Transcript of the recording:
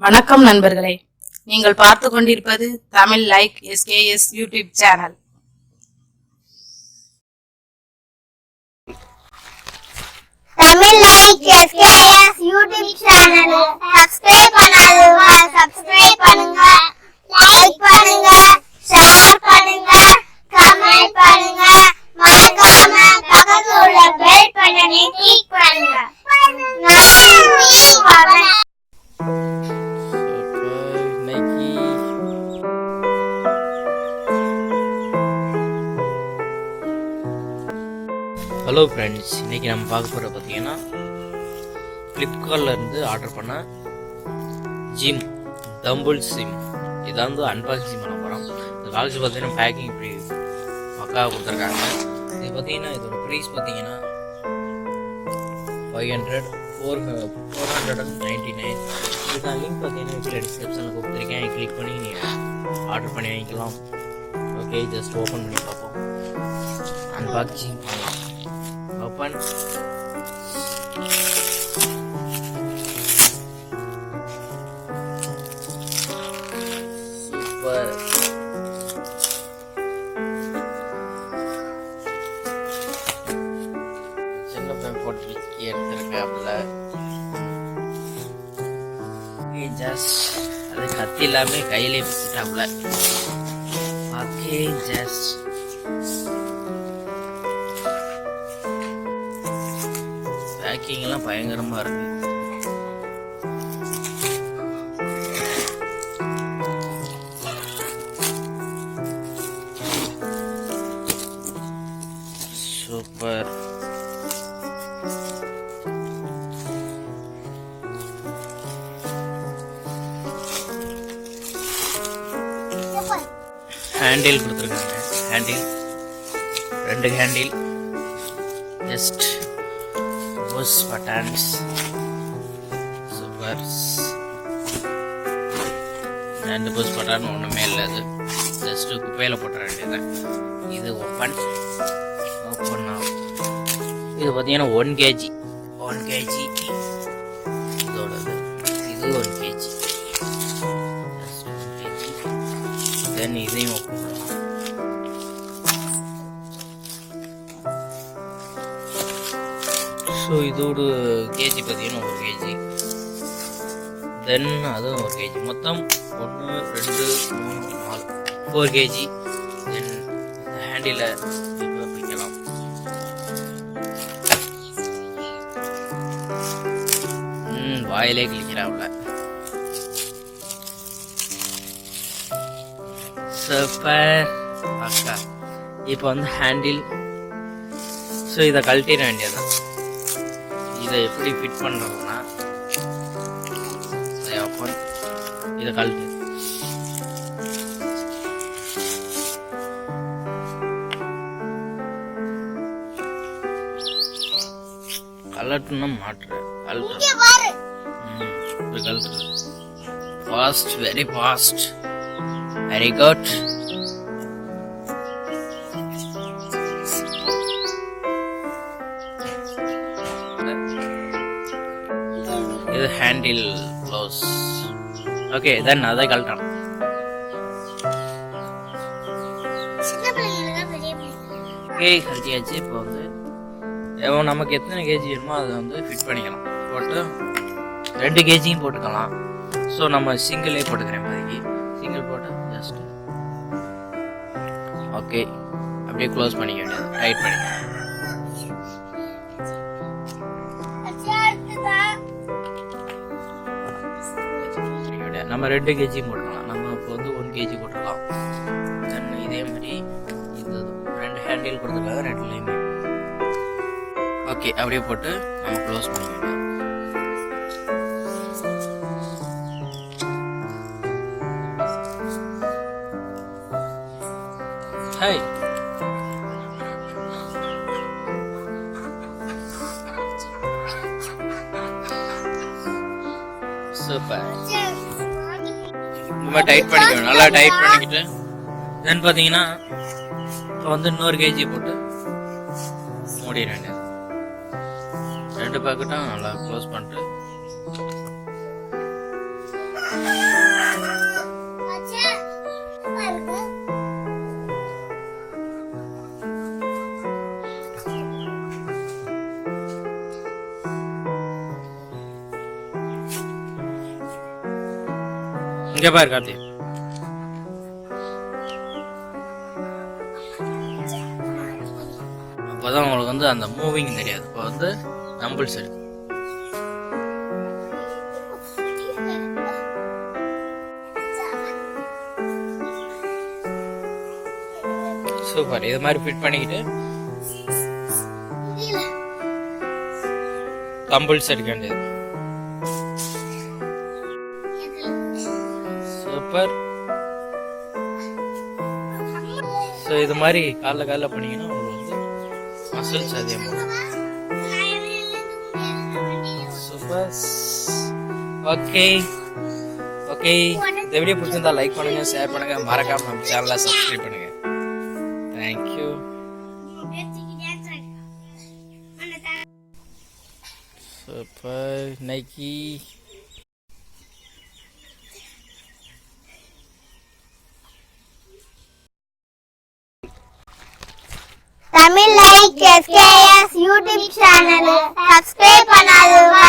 வணக்கம் நண்பர்களே, நீங்கள் பார்த்து கொண்டிருப்பது Tamil like s.k.s YouTube channel. Tamil like s.k.s YouTube சேனலை சப்ஸ்கிரைப் பண்ணாதவங்க சப்ஸ்கிரைப் பண்ணுங்க, லைக் பண்ணுங்க, ஷேர் பண்ணுங்க, கமெண்ட் பண்ணுங்க, மறக்காம பக்கத்துல உள்ள பெல் பட்டனை கிளிக் பண்ணுங்க. ஹலோ ஃப்ரெண்ட்ஸ், இன்றைக்கி நம்ம பார்க்க போகிற பார்த்தீங்கன்னா ஃப்ளிப்கார்ட்லேருந்து ஆர்டர் பண்ண ஜிம் டம்பிள் ஜிம் இதை வந்து அன்பாக்சிங் பண்ண போகிறோம். இந்த காலேஜ் பார்த்தீங்கன்னா பேக்கிங் இப்படி மக்காக கொடுத்துருக்காங்க. இது பார்த்தீங்கன்னா இதோட ப்ரைஸ் பார்த்தீங்கன்னா 499. இதுக்கான லிங்க் பார்த்தீங்கன்னா கீழே டிஸ்கிரிப்ஷனில் கொடுத்துருக்கேன். கிளிக் பண்ணி நீங்கள் ஆர்டர் பண்ணி வாங்கிக்கலாம். ஓகே, ஜஸ்ட் ஓப்பன் பண்ணி பார்ப்போம். அன்பாக்சிங் பண்ணலாம். Open. Super. சின்ன பையன் போட்டு எடுத்துருக்காப்புல. ஜஸ்ட் அது கத்தி இல்லாம கையிலே வச்சுட்டாப்புல. ஓகே, ஜஸ்ட் பேக்கிங்லாம் பயங்கரமாக இருக்கு. சூப்பர். ஹேண்டில் கொடுத்துருக்காங்க. ரெண்டு handle, just push buttons. Super. ரெண்டு push button ஒன்றுமே இல்லை, அது ஜஸ்ட் குப்பையில் போட்டுற வேண்டியதான். இது ஓப்பன் ஆகும். இது பார்த்தீங்கன்னா 1 kg இதோடது. இது 1 kg. தென் இதையும் ஓப்பன் பண்ணலாம். ஸோ இதோட கேஜி பார்த்தீங்கன்னா 1 kg. தென் அதுவும் 1 kg. மொத்தம் 1 2 3 4 4 kg. தென் இந்த ஹேண்டில் பிடிக்கலாம். வாயிலே கிளிக்கிறாப்புல. சூப்பர். அக்கா இப்போ வந்து ஹேண்டில். ஸோ இதை கழட்டிட வேண்டியதுதான். இதை எப்படி ஃபிட் பண்ணுறதுன்னா இதை கழட்டு. கழட்டுன்னா மாட்டுற கழட்டு. Fast, very fast, very good. இது ஹேண்டில் க்ளோஸ். ஓகே, தென் அதை கழட்டணும். ஓகே, கழட்டியாச்சு. இப்போ வந்து நமக்கு எத்தனை கேஜி வேணுமோ அதை வந்து ஃபிட் பண்ணிக்கலாம். போட்டு 2 kg போட்டுக்கலாம். ஸோ நம்ம சிங்கிளே போட்டுக்கிறேன். இப்போதைக்கு சிங்கிள் போட்டு ஜஸ்ட் ஓகே அப்படியே க்ளோஸ் பண்ணிக்க வேண்டியது. டைட் பண்ணிக்கலாம். நம்ம 2 kg போட்டுக்கலாம். நம்ம இப்போ வந்து 1 kg போட்டுக்கலாம். தென் இதே மாதிரி இது 2 ஹேண்டில் கொடுத்துருக்காங்க, 2லையுமே. ஓகே, அப்படியே போட்டு நம்ம க்ளோஸ் பண்ணிக்கலாம். ஹாய். சூப்பர். ரொம்ப டைட் பண்ணிக்கணும். நல்லா டைட் பண்ணிக்கிட்டு தென் பார்த்தீங்கன்னா இப்போ வந்து இன்னொரு கேஜி போட்டு மூடிட வேண்டியது. 2 பாக்கெட்டும் நல்லா க்ளோஸ் பண்ணிட்டு இங்க பாரு கார்த்தி. அப்பதான் உங்களுக்கு வந்து அந்த மூவிங் தெரியாது. இப்போ வந்து டம்பிள்ஸ் இருக்கு. சூப்பர். இது மாதிரி ஃபிட் பண்ணிக்கிட்டு டம்பிள்ஸ் எடுக்க வேண்டியது. சூப்பர். ஸோ இது மாதிரி காலைல பண்ணீங்கன்னா உங்களுக்கு வந்து மசில்ஸ் அதிகமாகும். சூப்பர். ஓகே ஓகே, இந்த வீடியோ பிடிச்சிருந்தா லைக் பண்ணுங்க, ஷேர் பண்ணுங்க, மறக்காம நம்ம சேனலை சப்ஸ்கிரைப் பண்ணுங்க. Thank you. Super. Nike Tamil like s.k.s YouTube channel subscribe பண்ணாதவங்க